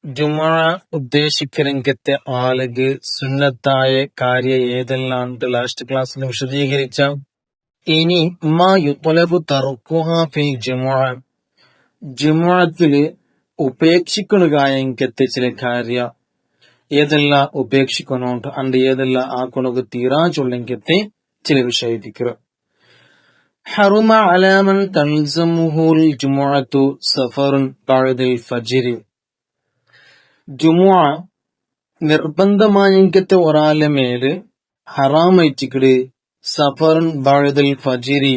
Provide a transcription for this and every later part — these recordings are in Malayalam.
ജുമുഅ ഉദ്ദേശിക്കരംഗത്തെ ആളുകൾ സുന്നത്തായ കാര്യ ഏതെല്ലാം ലാസ്റ്റ് ക്ലാസ്സിൽ വിശദീകരിച്ച. ഇനി മാ യുത്ലബു തർക്കുഹാ ഫി ജുമുഅ, ജുമുഅത്തില് ഉപേക്ഷിക്കണുകായങ്കത്തെ ചില കാര്യ ഏതെല്ലാം ഉപേക്ഷിക്കണോണ്ട് അണ്ട് ഏതെല്ലാം ആക്കണക്ക് തീരാചൊല്ലെങ്കത്തെ ചില വിഷയിക്കറ്. ഹറുമ അലാമൻ തൽസമുഹുൽ ജുമുഅത്തു സഫറുൻ ബഅദൽ ഫജ്രി, ജുമുഅ നിർബന്ധമായങ്കത്തെ ഒരാളെ മേല് ഹറാമയിച്ചിക്കട് സഫറുൻ ബഅദൽ ഫജ്രി,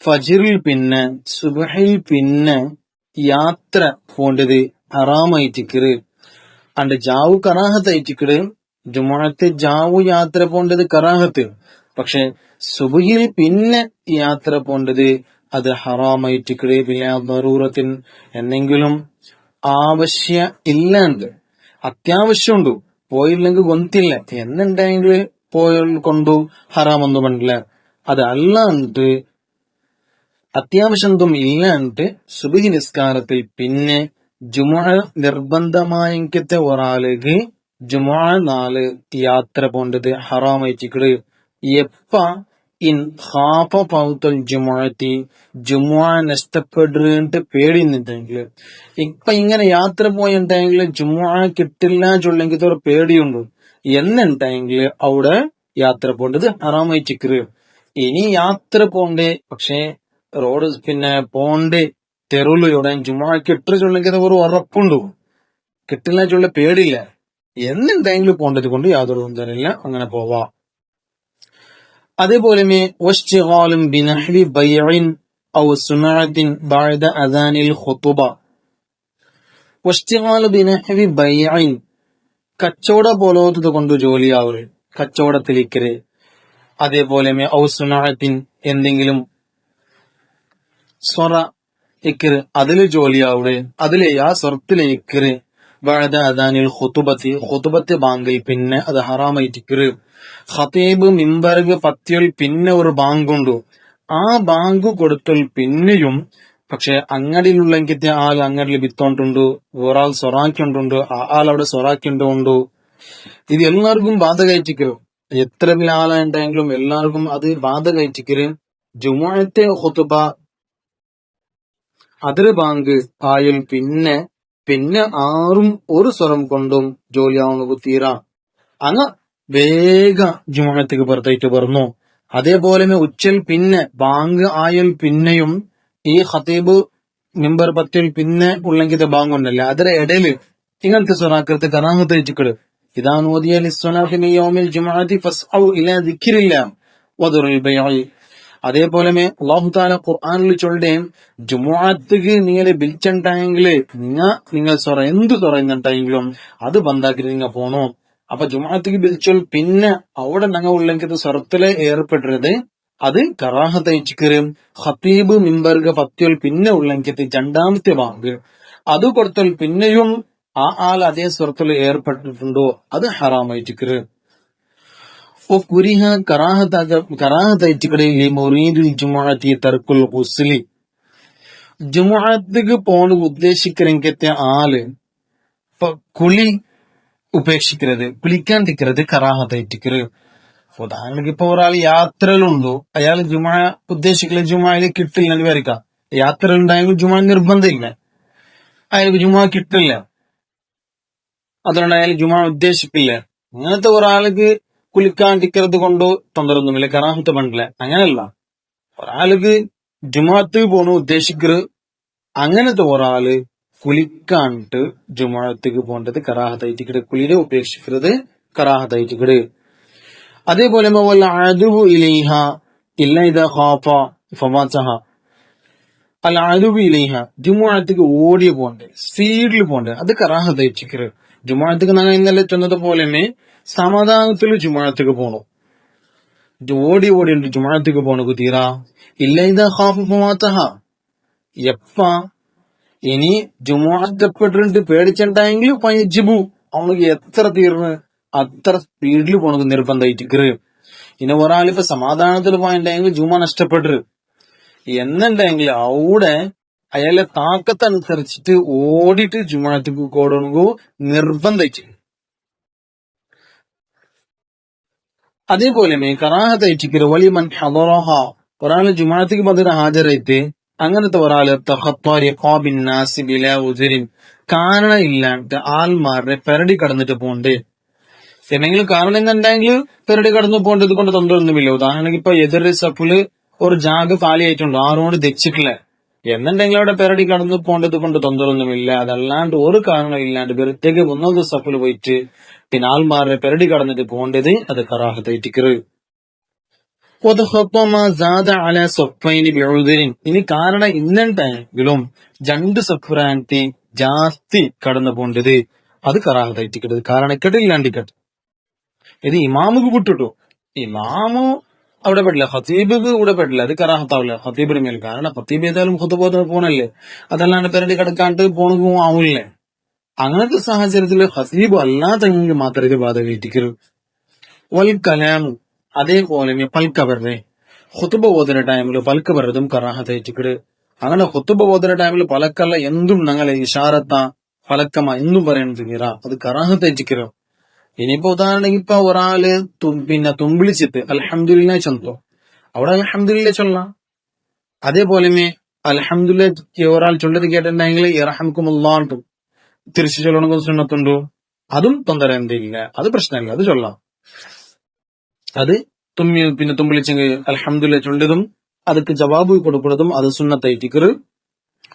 ഫജ്റിൽ പിന്നെ സുബ്ഹിൽ പിന്നെ യാത്ര പോണ്ടത് ഹറാമയിച്ചിക്കറ്. അണ്ട് ജാവു കറാഹത്തയച്ചിക്കട്. ജുമുഅത്തെ ജാവു യാത്ര പോണ്ടത് കറാഹത്ത്, പക്ഷെ സുബ്ഹിൽ പിന്നെ യാത്ര പോണ്ടത് അത് ഹറാമയിച്ചിക്കട്. പിന്നെ ദറൂറത്തിൻ എന്തെങ്കിലും ആവശ്യ ഇല്ലാണ്ട് അത്യാവശ്യമുണ്ടു പോയില്ലെങ്കിൽ ഗൊന്തില്ല എന്നുണ്ടെങ്കിൽ പോയ കൊണ്ടു ഹറാമൊന്നും പണ്ടില്ല. അത് അല്ലാണ്ട് അത്യാവശ്യം ഇല്ലാണ്ട് സുബ്ഹി നിസ്കാരത്തിൽ പിന്നെ ജുമുഅ നിർബന്ധമായങ്കത്തെ ഒരാൾക്ക് ജുമുഅ നാള് യാത്ര പോണ്ടത് ഹറാമയിച്ചിക്കട്. എപ്പ ഇൻ ഖാഫ ഫൗതൽ ജുമുഅത്തി, ജുമുഅ നഷ്ടപ്പെട്ടിട്ട് പേടിയുന്നുണ്ടെങ്കിൽ, ഇപ്പൊ ഇങ്ങനെ യാത്ര പോയിട്ടുണ്ടെങ്കിൽ ജുമുഅ കിട്ടില്ല ചൊല്ലെങ്കിൽ ഒരു പേടിയുണ്ട് എന്നുണ്ടെങ്കിൽ അവിടെ യാത്ര പോണ്ടത് ഹറാമയിച്ചിക്കറ്. ഇനി യാത്ര പോണ്ടേ പക്ഷെ റോഡ് പിന്നെ പോണ്ടേ തെരുവില് ഇവിടെ ജുമുഅ കിട്ടു ചൊല്ലെങ്കിൽ ഒരു ഉറപ്പുണ്ടു, കിട്ടില്ല ചൊല്ല പേടിയില്ല എന്നുണ്ടെങ്കിൽ പോണ്ടത് കൊണ്ട് യാതൊരു ബന്ധമില്ല, അങ്ങനെ പോവാ. അതേപോലെ വശ്തിഗാലും ബിനഹ്വി ബൈഇൻ ഔ സുനഅത്തിൻ ബഅദ അദാനിൽ ഖുതുബ, വശ്തിഗാലു ബിനഹ്വി ബൈഇൻ കച്ചവട പോലത്തത് കൊണ്ട് ജോലിയാവര്, കച്ചവടത്തിലിക്കര്. അതേപോലെ ഔ സുനഅത്തിൻ എന്തെങ്കിലും സ്വറ ഇക്കര് അതില് ജോലിയാവര്, അതിലെ ആ സ്വറത്തിലെ ഇക്കര്. ബഅദ അദാനിൽ ഖുതുബത്തി, ഖുതുബത്തെ ബാങ്കിൽ പിന്നെ അത് ഹറാമയിട്ടിക്കര്. ഖതീബ് മിമ്പർഗ് പത്തിയിൽ പിന്നെ ഒരു ബാങ്കുണ്ടു, ആ ബാങ്ക് കൊടുത്തൽ പിന്നെയും പക്ഷെ അങ്ങടിയിലുള്ളെങ്കിത്തെ ആൾ അങ്ങടിയിൽ വിത്തോണ്ടുണ്ടു, ഒരാൾ സൊറാക്കിണ്ടുണ്ട്, ആ ആൾ അവിടെ സൊറാക്കിണ്ടുണ്ടു. ഇത് എല്ലാവർക്കും ബാധകയറ്റിക്കരും. എത്ര വലിയ ആളുണ്ടെങ്കിലും എല്ലാവർക്കും അത് ബാധകയറ്റിക്കരും. ജുമുഅത്തെ ഖുതുബ അതില് ബാങ്ക് ആയാൽ പിന്നെ പിന്നെ ആറും ഒരു സ്വരം കൊണ്ടും ജോലിയാവുന്നത് തീരാ. അങ്ങ് വേഗ ജുമുഅത്തേക്ക് പുറത്തേക്ക് പറഞ്ഞു. അതേപോലെ ഉച്ചൽ പിന്നെ ബാങ്ക് ആയാൽ പിന്നെയും ഈ ഖതീബ് മിമ്പർ പത്തിൽ പിന്നെ ഉള്ളെങ്കിത്തെ ബാങ്ക് ഉണ്ടല്ലേ അതിന്റെ ഇടയില് ഇങ്ങനത്തെ സ്വറാക്കത്ത് കറാഹത്ത് വെച്ചിക്കട്. ഇതാ നോദിയ ലിസ്സലാത്തി മിൻ യൗമിൽ ജുമുഅത്തി ഫസ്ഔ ഇലാ ദിക്രില്ലാഹ് വദറുൽ ബൈഇ. അതേപോലെ അല്ലാഹു തആല ഖുർആനിൽ ചൊല്ലേം ജുമുഅത്തേക്ക് നിങ്ങൾ വിളിച്ചിട്ടുണ്ടെങ്കില് നിങ്ങൾ സ്വറ എന്ത് പറയുന്നുണ്ടെങ്കിലും അത് ബന്ധാക്കി നിങ്ങൾ പോണോ. അപ്പൊ ജുമുഅത്തേക്ക് വിളിച്ചാൽ പിന്നെ അവിടെ ഞങ്ങൾ ഉള്ളെങ്കിൽ സ്വറത്തില് ഏർപ്പെട്ടത് അത് കറാഹത്ത് അയച്ചിക്കരും. ഖതീബ് മിമ്പർഗ് പത്തിയിൽ പിന്നെ ഉള്ളെങ്കിൽ രണ്ടാമത്തെ ബാങ്ക് അത് കൊടുത്താൽ പിന്നെയും ആ ആൾ അതേ സ്വരത്തിൽ ഏർപ്പെട്ടിട്ടുണ്ടോ അത് ഹറാമയിച്ചിക്കര്. ജുമുഅത്തേക്ക് പോണ് ഉദ്ദേശിക്കരങ്കത്തെ ആള് കുളി ഉപേക്ഷിക്കരുത്, കുളിക്കാണ്ടിരിക്കരുത്, കറാഹത്തായിട്ടിക്കര്. ഉദാഹരണക്ക് ഇപ്പൊ ഒരാൾ യാത്രയിലുണ്ടോ, അയാൾ ജുമുഅ ഉദ്ദേശിക്കല് ജുമുഅയിൽ കിട്ടില്ല എന്ന് വരിക്കാം. യാത്രയിലുണ്ടായെങ്കിൽ ജുമുഅ നിർബന്ധമില്ല, അയാൾക്ക് ജുമുഅ കിട്ടില്ല, അതുകൊണ്ട് അയാൾ ജുമുഅ ഉദ്ദേശിക്കില്ല. അങ്ങനത്തെ ഒരാൾക്ക് കുളിക്കാണ്ടിരിക്കരുത് കൊണ്ടോ തൊന്തരൊന്നുമില്ല, കറാഹത്ത് പണ്ടില്ല. അങ്ങനല്ല, ഒരാൾക്ക് ജുമുഅത്ത് പോണു ഉദ്ദേശിക്കരുത്, അങ്ങനത്തെ ഒരാള് കുളിക്കാണ്ട് ജുമുഅത്തേക്ക് പോണ്ടത് കറാഹത്തായിട്ടിക്കട്, കുളിയെ ഉപേക്ഷിക്കരുത്, കറാഹത്തായിട്ടിക്കട്. അതേപോലെ അദുബു ഇലൈഹ ഇല്ല ഇദാ ഖാഫ ഫവാതഹ, അൽ അദുബു ഇലൈഹ ജുമുഅത്തേക്ക് ഓടി പോണ്ടേ, സ്പീഡിൽ പോണ്ടേ, അത് കറാഹത്തായിട്ടിക്കട്. ജുമുഅത്തേക്ക് ഞങ്ങൾ ഇന്നലെ ചെന്നതുപോലെ സമാധാനത്തിൽ ജുമുഅത്തേക്ക് പോണു, ഓടി ഓടിയുണ്ട് ജുമുഅത്തേക്ക് പോണു തീരാ. ഇല്ല ഇദാ ഖാഫ ഫവാതഹ, എപ്പ ഇനി ജുമുഅത്തപ്പെട്ടിട്ട് പേടിച്ചിട്ടുണ്ടെങ്കിൽ പയജിബു അവനക്ക് എത്ര തീർന്ന് അത്ര സ്പീഡിൽ പോണത് നിർബന്ധമായിട്ടിക്കറ്. ഇനി ഒരാളിപ്പോ സമാധാനത്തിൽ പോയിട്ടുണ്ടെങ്കിൽ ജുമുഅ നഷ്ടപ്പെട്ടു എന്നുണ്ടെങ്കിൽ അവിടെ അയാളെ താക്കത്തനുസരിച്ചിട്ട് ഓടിയിട്ട് ജുമാഅത്തേക്ക് ഓടണു നിർബന്ധിച്ച്. അതേപോലെ കറാഹത്തയച്ചിക്കല് വലിമൻ ഹദറഹ, ഒരാള് ജുമാഅത്തേക്ക് പതിന് ഹാജരായിട്ട് അങ്ങനത്തെ ഒരാള് തഖത്വ ബിലാ ഉസ്രിൻ, കാരണം ഇല്ലാണ്ട് ആൾമാരുടെ പെരടി കടന്നിട്ട് പോണ്ട്. എന്തെങ്കിലും കാരണം എന്നുണ്ടെങ്കിൽ പെരടി കടന്നു പോകേണ്ടത് കൊണ്ട് തൊണ്ടൊന്നുമില്ല. ഉദാഹരണം ഇപ്പൊ എതിർ സഫില് ഒരു ജാഗ് കാലിയായിട്ടുണ്ട്, ആരോട് ധരിച്ചിട്ടില്ല എന്നുണ്ടെങ്കിൽ അവിടെ പെരടി കടന്നു പോകേണ്ടത് കൊണ്ട് തൊണ്ടൊന്നുമില്ല. അതല്ലാണ്ട് ഒരു കാരണം ഇല്ലാണ്ട് വെറുത്തേക്ക് ഒന്നാമത് സഫില് പോയിട്ട് പിന്നെ ആൾമാരുടെ പെരടി കടന്നിട്ട് പോകേണ്ടത് അത് കറാഹത്തയറ്റിക്കറ്. ഇനി കാരണം ഇന്നുണ്ടെങ്കിലും 2 സഫ്രാൻറ്റി ജാസ്തി കടന്നു പോകേണ്ടത് അത് കറാഹത്തയറ്റിക്കരുത്. കാരണക്കെട്ടില്ലാണ്ടിക്കട്ടെ. ഇത് ഇമാമുക്ക് വിട്ടിട്ടു, ഇമാമു അവിടെ പെടില്ല, ഖത്തീബിക്ക് ഇവിടെ പെടില്ല, അത് കറാഹത്താവില്ല ഖത്തീബിന് മേൽ. കാരണം ഖത്തീബ് ഏതായാലും ഖുതുബ പോണല്ലേ, അതല്ലാണ്ട് പെരടി കിടക്കാണ്ട് പോണു ആവില്ലേ. അങ്ങനത്തെ സാഹചര്യത്തിൽ ഖത്തീബ് അല്ലാതെങ്കിൽ മാത്രം ഇത് ബാധകേറ്റിക്കരുത്. വൽ കലാമു, അതേപോലെ പൽക്ക പറഞ്ഞേ ഖുതുബ ഓതുന്ന ടൈമില് പൽക്ക പറഞ്ഞതും കറാഹത്തയറ്റിക്കരുത്. അങ്ങനെ ഖുതുബ ഓതുന്ന ടൈമിൽ പലക്കല്ല എന്തും ഞങ്ങളെ ഇഷാറത്ത പലക്കമ എന്നും പറയുന്നത് കീറ, അത് കറാഹത്തയറ്റിക്കരുത്. ഇനിയിപ്പോ ഉദാഹരണം ഇപ്പൊ ഒരാള് പിന്നെ തുമ്പിളിച്ചിട്ട് അൽഹംദുലില്ലാ ചൊല്ലോ, അവിടെ അൽഹംദുലില്ലാ ചൊല്ലാം. അതേപോലെ അൽഹംദുലില്ലാ ഒരാൾ ചൊല്ലത് കേട്ടിട്ടുണ്ടെങ്കിൽ ഇർഹംകുമുല്ലാഹ് തിരിച്ചു ചൊല്ലണമെങ്കിൽ സുന്നത്തുണ്ടോ, അതും തൊന്തര എന്തില്ല, അത് പ്രശ്നമില്ല, അത് ചൊല്ലാം. അത് പിന്നെ തുമ്പിളിച്ചെങ്കിൽ അൽഹംദുലില്ലാ ചൊല്ലതും അതൊക്കെ ജവാബ് കൊടുക്കുന്നതും അത് സുന്നത്തായിട്ടിക്കറ്.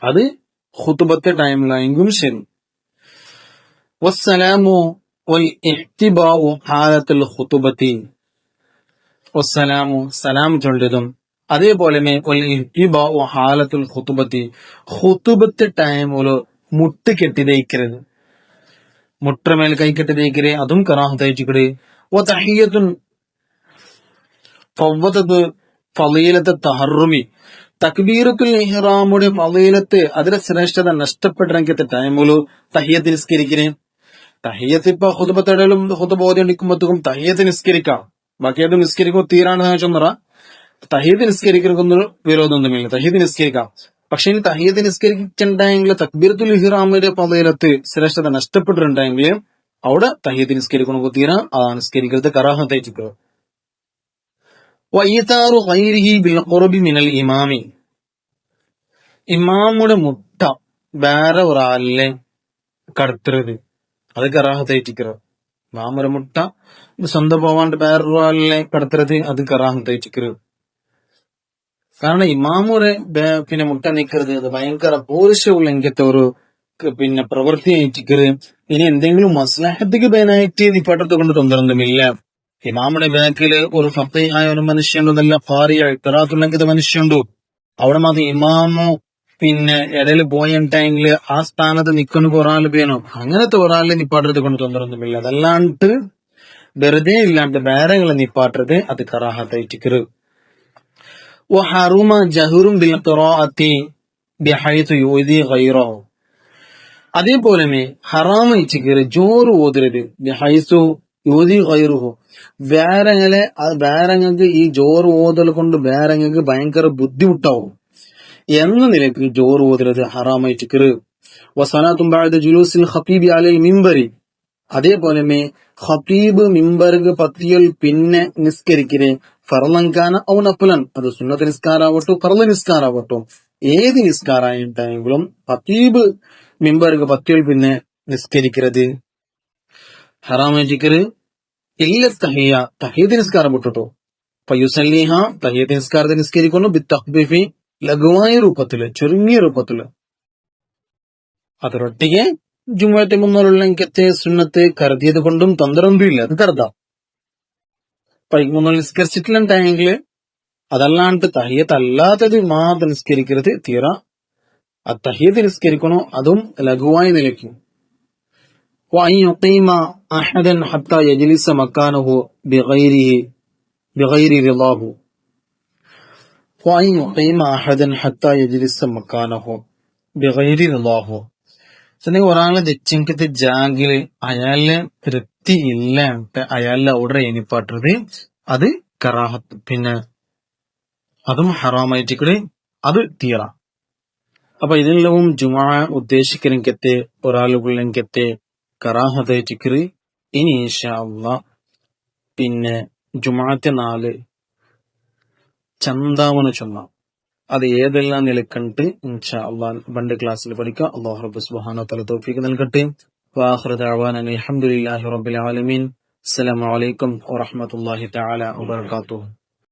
അത് ഖുതുബത്തെ ടൈമിലായെങ്കിലും ശരി. വസ്സലാമു വൽ ഇഹ്തിബാഉ ഹാലത്തുൽ ഖുതുബത്തി, വസ്സലാമു സലാം ചൊല്ലതും അതേപോലെ വൽ ഇഹ്തിബാഉ ഹാലത്തുൽ ഖുതുബത്തി, ഖുതുബത്തെ ടൈമില് മുട്ട് കെട്ടി തയ്ക്കരുത്, മുട്ടമേൽ കൈ കെട്ടി തയ്ക്കരുത്, അതും കറാഹത്തയറ്റിക്കരുത്. വതഹിയ്യത്തുൻ ഫവ്വതത് ഫളീലത്ത് തഹറുമി, തക്ബീറത്തുൽ ഇഹ്റാമുടെ ഫളീലത്ത് അതിന്റെ ശ്രേഷ്ഠത നഷ്ടപ്പെട്ടിറങ്ങിയ ടൈമില് തഹിയ്യത്ത് നിസ്കരിക്കണേ. തഹിയ്യത്ത് ഇപ്പൊ ഖുതുബത്തിടയിലും ഖുതുബ ഓതിക്കൊണ്ടിരിക്കുമ്പോഴത്തേക്കും തഹിയ്യത്ത് നിസ്കരിക്കാം, ബാക്കിയായിട്ട് നിസ്കരിക്കുമ്പോൾ തീരാണ് ചൊന്നറ. തഹിയ്യത്ത് നിസ്കരിക്കുന്ന വിരോധമൊന്നുമില്ല, തഹിയ്യത്ത് നിസ്കരിക്കാം. പക്ഷെ ഇനി തഹിയ്യത്ത് നിസ്കരിച്ചിട്ടുണ്ടെങ്കിൽ തക്ബീറത്തുൽ ഇഹ്റാമിന്റെ ഫളീലത്ത് ശ്രേഷ്ഠത നഷ്ടപ്പെട്ടിട്ടുണ്ടെങ്കിൽ അവിടെ തഹിയ്യത്ത് നിസ്കരിക്കണമെങ്കിൽ തീരാ ആ നിസ്കരിക്കരുത്, കറാഹത്തയറ്റിക്കോ. വഈതാറു ഗൈരിഹി ബിൽ ഖുർബി മിനൽ ഇമാമി, ഇമാമുടെ മുട്ട വേറെ ഒരാളിലെ കടത്തരുത്, അത് കറാഹത്തയറ്റിക്കരുത്. ഇമാമുടെ മുട്ട സ്വന്തം പോവാണ്ട് വേറൊരാളിലെ കടത്തരുത്, അത് കറാഹത്തയറ്റിക്കരുത്. കാരണം ഇമാമുടെ പിന്നെ മുട്ട നിക്കരുത്, അത് ഭയങ്കര പോരിശമുള്ള എങ്കത്തെ ഒരു പിന്നെ പ്രവൃത്തി ആയിട്ടിക്കരുത്. ഇനി എന്തെങ്കിലും മസ്ലഹത്തേക്ക് ബേനായിട്ട് നിപ്പാട്ടത്തെ കൊണ്ട് തൊന്തരൊന്നുമില്ല. ഇമാമുടെ ബാക്കില് ഒരു ഫഖീഹായ ഒരു മനുഷ്യണ്ടു, നല്ല ഖാരിയായി ഖിറാഅത്തുള്ളങ്ങനത്തെ മനുഷ്യണ്ടു, അവിടെ മാത്രം ഇമാമു പിന്നെ ഇടയിൽ പോയിട്ടെങ്കിൽ ആ സ്ഥാനത്ത് നിൽക്കുന്ന ഒരാൾ വേണം. അങ്ങനത്തെ ഒരാളെ നിപ്പാട്ടത്തെ കൊണ്ട് തൊന്തരൊന്നുമില്ല. അതല്ലാണ്ട് വെറുതെ ഇല്ലാണ്ട് വേറെകളെ നിപ്പാട്ടത് അത് കറാഹത്തയറ്റിക്കരുത്. വഹറുമ ജഹറും ബിൽ ഖിറാഅത്തി ബിഹൈതു യുദി ഗൈറഹു, അതേപോലെ ഹറാമയിച്ചിക്കരുത് ജോറ് ഓതരുത് ബിഹൈസു യുദി ഗൈറുഹു, വേറെങ്ങൾക്ക് ഈ ജോറ് ഓതൽ കൊണ്ട് വേറെങ്ങൾക്ക് ഭയങ്കര ബുദ്ധിമുട്ടാവും എന്ന നിലയ്ക്ക് ജോറ് ഓതരുത്, ഹറാമയിച്ചിക്കരുത്. വസലാത്തും ബഅദ ജുലൂസിൽ ഖതീബി അലൽ മിമ്പരി, അതേപോലെ ഖതീബ് മിമ്പർക്ക് പത്തിയൽ പിന്നെ നിസ്കരിക്കരുത്. ഫർളൻ കാന ഔ നഫ്ലൻ, അത് സുന്നത്ത് നിസ്കാരാവട്ടോ ഫർള് നിസ്കാരാവട്ടോ ഏത് നിസ്കാരായിട്ടെങ്കിലും ഖതീബ് മിമ്പർക്ക് പത്തിയൽ പിന്നെ നിസ്കരിക്കരുത്, ഹറാമയിച്ചിക്കരുത്. ഇല്ല തഹിയ്യ, തഹിയ്യത്ത് നിസ്കാരം വിട്ടിട്ടോ ഫയുസല്ലിഹ, തഹിയ്യത്ത് നിസ്കാരത്തെ നിസ്കരിക്കുന്നു ബിത്തഖ്ഫീഫി, ലഘുവായ രൂപത്തില് ചുരുങ്ങിയ രൂപത്തില്. അതരൊട്ടിಗೆ ജുമുഅത്തെ മുന്നോട്ടുള്ള സുന്നത്ത് കരുതിയത് കൊണ്ടും തൊന്തരൊന്നുമില്ല, അത് കരുതാം. മുന്നോട്ട് നിസ്കരിച്ചിട്ടില്ലെങ്കിൽ അതല്ലാണ്ട് തഹിയ്യത്ത് അല്ലാത്തത് മാത്രം നിസ്കരിക്കരുത് തീരാ. ആ തഹിയ്യത്ത് നിസ്കരിക്കണോ അതും ലഘുവായി നിലയ്ക്കും. وأن يقيم أحدا حتى يجلس مكانه بغير رضاه، وأن يقيم أحدا حتى يجلس مكانه بغير رضاه. ഒരാളെ തെച്ചിങ്കത്തെ ജാഗില് അയാളെ തൃപ്തി ഇല്ലാണ്ട് അയാളെ അവിടെ എണിപ്പാട്ടത് അത് കറാഹത്ത്, പിന്നെ അതും ഹറാമായിട്ടിക്കട്, അത് തീറ. അപ്പൊ ഇതെല്ലാം ജുമാ ഉദ്ദേശിക്കലിങ്കത്തെ ഒരാളുകളിങ്കത്തെ കറാഹത്തെ ചിക്രി. ഇനി ഇൻഷാ അള്ളാ പിന്നെ ജുമാഅത്തെ നാല് ചന്താവന ചൊല്ലാം. അത് ഏതെല്ലാം നിലക്കണ്ട് ഇൻഷാ അള്ളാഹ് പണ്ട് ക്ലാസ്സിൽ പഠിക്കാം. അല്ലാഹു റബ്ബ് സുബ്ഹാനഹു വ തആല തൗഫീഖ് നൽകട്ടെ. വആഖിറു ദഅവാനാ അൽഹംദുലില്ലാഹി റബ്ബിൽ ആലമീൻ. അസ്സലാമു അലൈക്കും വറഹ്മത്തുള്ളാഹി തആല വബറകാതുഹു.